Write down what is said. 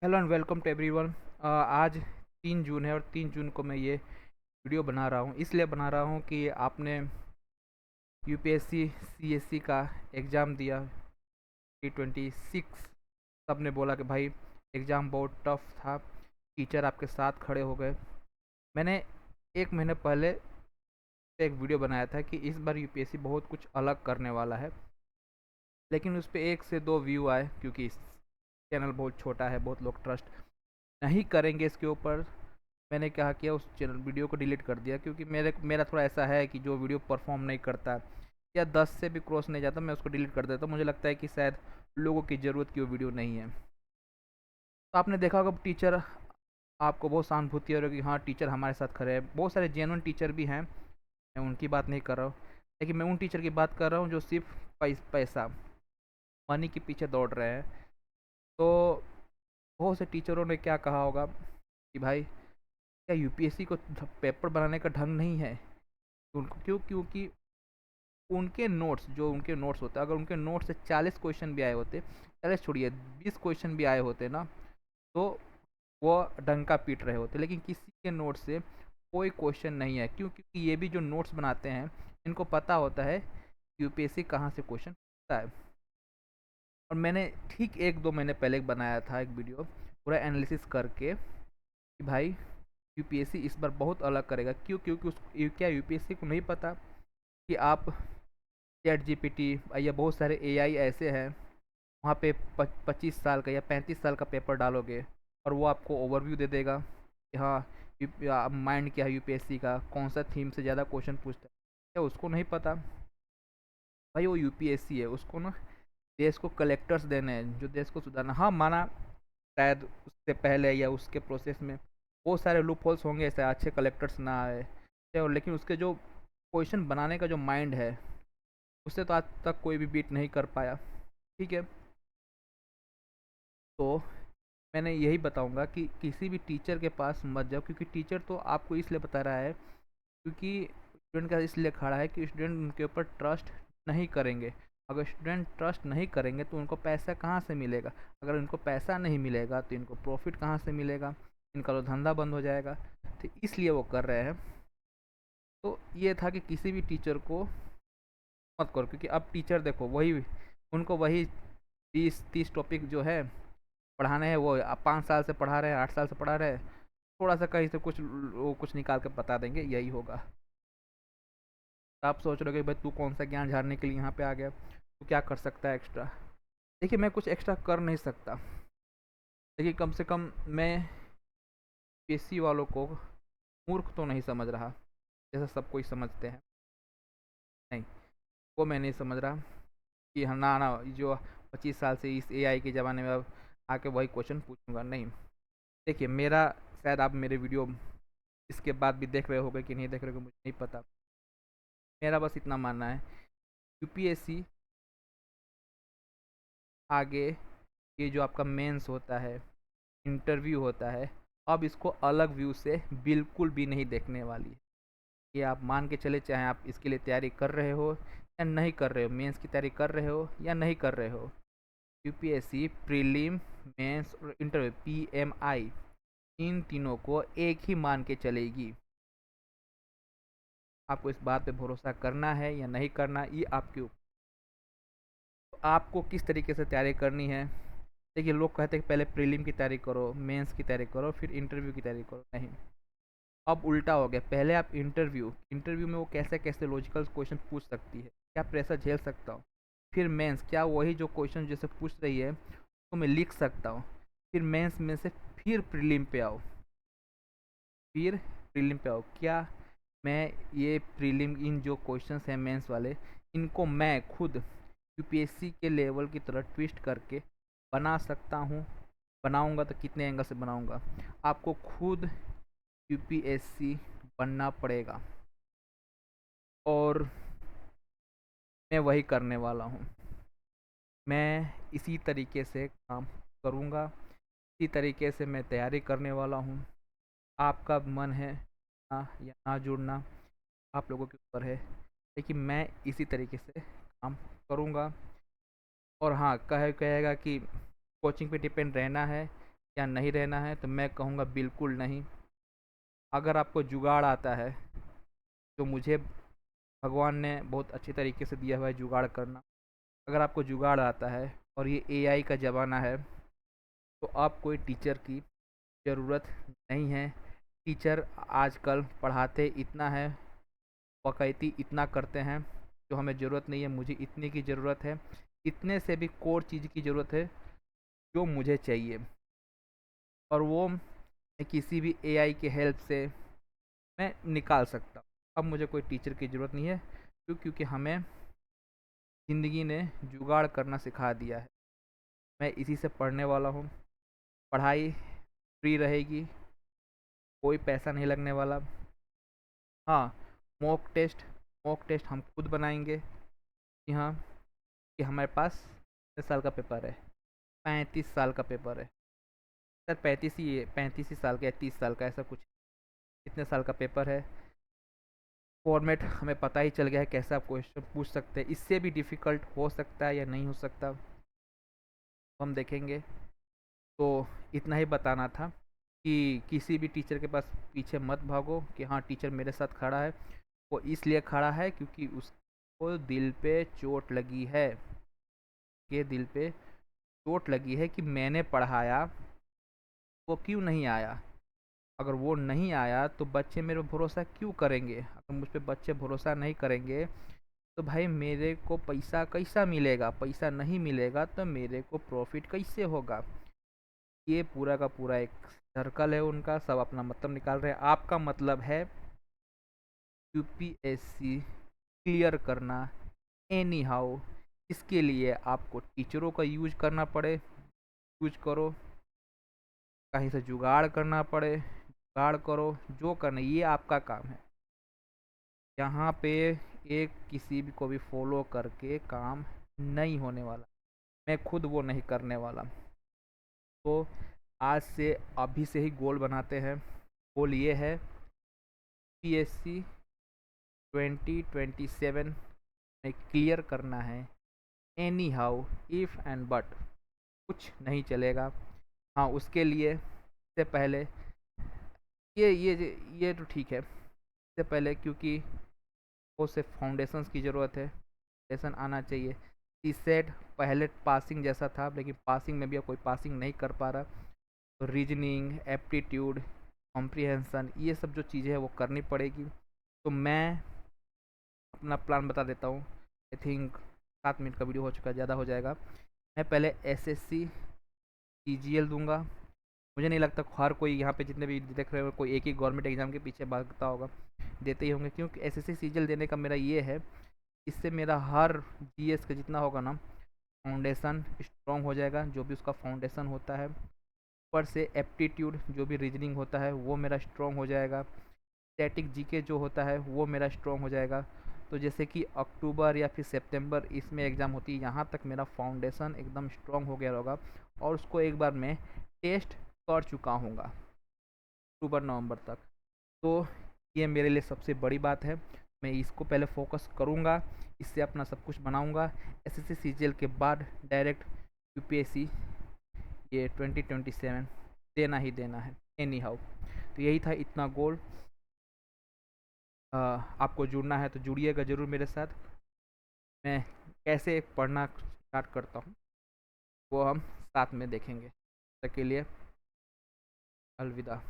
Hello and welcome to everyone. आज 3 जून है और 3 जून को मैं ये वीडियो बना रहा हूँ। इसलिए बना रहा हूँ कि आपने यूपीएससी सीएससी का एग्ज़ाम दिया 2026। सबने बोला कि भाई एग्ज़ाम बहुत टफ था, टीचर आपके साथ खड़े हो गए। मैंने 1 महीने पहले एक वीडियो बनाया था कि इस बार यूपीएससी बहुत कुछ अलग करने वाला है, लेकिन उस पर 1 से 2 व्यू आए क्योंकि इस चैनल बहुत छोटा है, बहुत लोग ट्रस्ट नहीं करेंगे इसके ऊपर। मैंने क्या किया, उस चैनल वीडियो को डिलीट कर दिया क्योंकि मेरा थोड़ा ऐसा है कि जो वीडियो परफॉर्म नहीं करता या 10 से भी क्रॉस नहीं जाता, मैं उसको डिलीट कर देता हूँ। मुझे लगता है कि शायद लोगों की ज़रूरत की वो वीडियो नहीं है। तो आपने देखा होगा टीचर, आपको बहुत सहानुभूति हो रही है कि हाँ टीचर हमारे साथ खड़े हैं। बहुत सारे जेन्युइन टीचर भी हैं, मैं उनकी बात नहीं कर रहा हूँ, लेकिन मैं उन टीचर की बात कर रहा हूँ जो सिर्फ पैसा मनी के पीछे दौड़ रहे हैं। तो बहुत से टीचरों ने क्या कहा होगा कि भाई क्या यूपीएससी को पेपर बनाने का ढंग नहीं है? उनको क्यों? क्योंकि उनके नोट्स होते हैं, अगर उनके नोट्स से 40 क्वेश्चन भी आए होते, 40 छोड़िए 20 क्वेश्चन भी आए होते ना, तो वो डंका पीट रहे होते। लेकिन किसी के नोट से कोई क्वेश्चन नहीं है। क्यों? क्योंकि ये भी जो नोट्स बनाते हैं, इनको पता होता है यूपीएससी कहाँ से क्वेश्चन पूछता है। और मैंने ठीक 1-2 महीने पहले बनाया था एक वीडियो पूरा एनालिसिस करके कि भाई यूपीएससी इस बार बहुत अलग करेगा। क्यों? क्योंकि क्या यूपीएससी को नहीं पता कि आप चैट जीपीटी या बहुत सारे एआई ऐसे हैं, वहाँ पे 25 साल का या 35 साल का पेपर डालोगे और वो आपको ओवरव्यू दे देगा कि हाँ माइंड क्या है यूपीएससी का, कौन सा थीम से ज़्यादा क्वेश्चन पूछता है। क्या उसको नहीं पता? भाई वो यूपीएससी है, उसको ना देश को कलेक्टर्स देने हैं, जो देश को सुधारना। हाँ माना शायद उससे पहले या उसके प्रोसेस में बहुत सारे लूप होल्स होंगे, ऐसे अच्छे कलेक्टर्स ना आए, लेकिन उसके जो क्वेश्चन बनाने का जो माइंड है, उससे तो आज तक कोई भी बीट नहीं कर पाया। ठीक है, तो मैंने यही बताऊंगा कि किसी भी टीचर के पास मत जाओ, क्योंकि टीचर तो आपको इसलिए बता रहा है क्योंकि स्टूडेंट का इसलिए खड़ा है कि स्टूडेंट उनके ऊपर ट्रस्ट नहीं करेंगे। अगर स्टूडेंट ट्रस्ट नहीं करेंगे तो उनको पैसा कहाँ से मिलेगा? अगर उनको पैसा नहीं मिलेगा तो इनको प्रॉफिट कहाँ से मिलेगा? इनका तो धंधा बंद हो जाएगा। तो इसलिए वो कर रहे हैं। तो ये था कि किसी भी टीचर को मत करो, क्योंकि अब टीचर देखो वही, उनको वही 20-30 टॉपिक जो है पढ़ाने हैं, वो अब 5 साल से पढ़ा रहे हैं, 8 साल से पढ़ा रहे हैं। थोड़ा सा कहीं से कुछ वो कुछ निकाल के बता देंगे, यही होगा। तो आप सोच रहे हो कि भाई तू कौन सा ज्ञान झाड़ने के लिए यहाँ पे आ गया, तू क्या कर सकता है एक्स्ट्रा? देखिए मैं कुछ एक्स्ट्रा कर नहीं सकता, लेकिन कम से कम मैं पीएससी वालों को मूर्ख तो नहीं समझ रहा जैसा सब कोई समझते हैं। नहीं, वो मैं नहीं समझ रहा कि हाँ ना ना जो 25 साल से इस एआई के ज़माने में अब आके वही क्वेश्चन पूछूंगा, नहीं। देखिए मेरा, शायद आप मेरे वीडियो इसके बाद भी देख रहे होगे कि नहीं देख रहे होगे मुझे नहीं पता। मेरा बस इतना मानना है, यूपीएससी आगे ये जो आपका मेंस होता है, इंटरव्यू होता है, अब इसको अलग व्यू से बिल्कुल भी नहीं देखने वाली है। ये आप मान के चले, चाहे आप इसके लिए तैयारी कर रहे हो या नहीं कर रहे हो, मेंस की तैयारी कर रहे हो या नहीं कर रहे हो, यूपीएससी प्रीलिम, मेंस और इंटरव्यू पीएमआई, इन तीनों को एक ही मान के चलेगी। आपको इस बात पे भरोसा करना है या नहीं करना, ये आपके ऊपर। तो आपको किस तरीके से तैयारी करनी है? देखिए लोग कहते हैं कि पहले प्रीलिम की तैयारी करो, मेंस की तैयारी करो, फिर इंटरव्यू की तैयारी करो। नहीं, अब उल्टा हो गया। पहले आप इंटरव्यू इंटरव्यू में वो कैसे कैसे लॉजिकल क्वेश्चन पूछ सकती है, क्या प्रेशर झेल सकता हूँ। फिर मेंस, क्या वही जो क्वेश्चन जैसे पूछ रही है तो मैं लिख सकता हूँ। फिर मेंस में से फिर प्रीलिम पे आओ, फिर प्रीलिम पे आओ, क्या मैं ये प्रीलिम इन जो क्वेश्चंस हैं मेंस वाले, इनको मैं खुद यूपीएससी के लेवल की तरह ट्विस्ट करके बना सकता हूँ? बनाऊंगा तो कितने एंगल से बनाऊंगा? आपको खुद यूपीएससी बनना पड़ेगा, और मैं वही करने वाला हूँ। मैं इसी तरीके से काम करूँगा, इसी तरीके से मैं तैयारी करने वाला हूँ। आपका मन है ना या ना जुड़ना, आप लोगों के ऊपर है, लेकिन मैं इसी तरीके से काम करूँगा। और हाँ, कहेगा कि कोचिंग पे डिपेंड रहना है या नहीं रहना है, तो मैं कहूँगा बिल्कुल नहीं। अगर आपको जुगाड़ आता है, तो मुझे भगवान ने बहुत अच्छी तरीके से दिया हुआ है जुगाड़ करना। अगर आपको जुगाड़ आता है और ये एआई का ज़माना है, तो आप कोई टीचर की ज़रूरत नहीं है। टीचर आजकल पढ़ाते इतना है, बाकायदगी इतना करते हैं, जो हमें ज़रूरत नहीं है। मुझे इतने की ज़रूरत है, इतने से भी कोर चीज़ की ज़रूरत है जो मुझे चाहिए, और वो मैं किसी भी एआई के हेल्प से मैं निकाल सकता हूँ। अब मुझे कोई टीचर की ज़रूरत नहीं है, क्योंकि हमें ज़िंदगी ने जुगाड़ करना सिखा दिया है। मैं इसी से पढ़ने वाला हूँ। पढ़ाई फ्री रहेगी, कोई पैसा नहीं लगने वाला। हाँ, मॉक टेस्ट मॉक टेस्ट हम खुद बनाएंगे। जी हाँ, कि हमारे पास कितने साल का पेपर है? 35 साल का पेपर है। सर 35 ही साल का या 30 साल का, ऐसा कुछ। कितने साल का पेपर है? फॉर्मेट हमें पता ही चल गया है कैसे आप क्वेश्चन पूछ सकते हैं। इससे भी डिफ़िकल्ट हो सकता है या नहीं हो सकता, हम देखेंगे। तो इतना ही बताना था कि किसी भी टीचर के पास पीछे मत भागो कि हाँ टीचर मेरे साथ खड़ा है। वो इसलिए खड़ा है क्योंकि उसको दिल पे चोट लगी है, के दिल पे चोट लगी है कि मैंने पढ़ाया, वो क्यों नहीं आया। अगर वो नहीं आया तो बच्चे मेरे पे भरोसा क्यों करेंगे? अगर मुझ पे बच्चे भरोसा नहीं करेंगे, तो भाई मेरे को पैसा कैसा मिलेगा? पैसा नहीं मिलेगा तो मेरे को प्रॉफिट कैसे होगा? ये पूरा का पूरा एक सर्कल है उनका, सब अपना मतलब निकाल रहे हैं। आपका मतलब है यूपीएससी क्लियर करना एनी हाउ। इसके लिए आपको टीचरों का यूज करना पड़े, यूज करो। कहीं से जुगाड़ करना पड़े, जुगाड़ करो। जो करना ये आपका काम है। यहाँ पे एक किसी भी को भी फॉलो करके काम नहीं होने वाला। मैं खुद वो नहीं करने वाला। तो आज से अभी से ही गोल बनाते हैं। गोल ये है, पीएससी 2027 में क्लियर करना है any how, if and but कुछ नहीं चलेगा। हाँ, उसके लिए से पहले ये तो ठीक है। इससे पहले क्योंकि वो सिर्फ फाउंडेशंस की ज़रूरत है, फाउंडेशन आना चाहिए। सीसेट पहले पासिंग जैसा था, लेकिन पासिंग में भी अब कोई पासिंग नहीं कर पा रहा। तो रीजनिंग, एप्टीट्यूड, कॉम्प्रिहेंसन, ये सब जो चीज़ें हैं वो करनी पड़ेगी। तो मैं अपना प्लान बता देता हूँ। आई थिंक 7 मिनट का वीडियो हो चुका है, ज़्यादा हो जाएगा। मैं पहले एसएससी सीजीएल दूंगा। मुझे नहीं लगता हर कोई यहाँ पे जितने भी देख रहे हो कोई एक ही गवर्नमेंट एग्जाम के पीछे भागता होगा, देते ही होंगे। क्योंकि एसएससी सीजीएल देने का मेरा ये है, इससे मेरा हर जीएस का जितना होगा ना, फाउंडेशन स्ट्रॉन्ग हो जाएगा। जो भी उसका फाउंडेशन होता है, ऊपर से एप्टीट्यूड जो भी रीजनिंग होता है वो मेरा स्ट्रॉन्ग हो जाएगा। स्टैटिक जीके जो होता है वो मेरा स्ट्रॉन्ग हो जाएगा। तो जैसे कि अक्टूबर या फिर सितंबर इसमें एग्ज़ाम होती है, यहाँ तक मेरा फाउंडेशन एकदम स्ट्रॉन्ग हो गया होगा, और उसको एक बार मैं टेस्ट कर चुका हूँगा अक्टूबर नवंबर तक। तो ये मेरे लिए सबसे बड़ी बात है। मैं इसको पहले फोकस करूँगा, इससे अपना सब कुछ बनाऊँगा। एसएससी सीजीएल के बाद डायरेक्ट यूपीएससी ये 2027 देना ही देना है एनी हाउ। तो यही था इतना गोल। आपको जुड़ना है तो जुड़िएगा ज़रूर मेरे साथ। मैं कैसे पढ़ना स्टार्ट करता हूँ वो हम साथ में देखेंगे। तब तक के लिए अलविदा।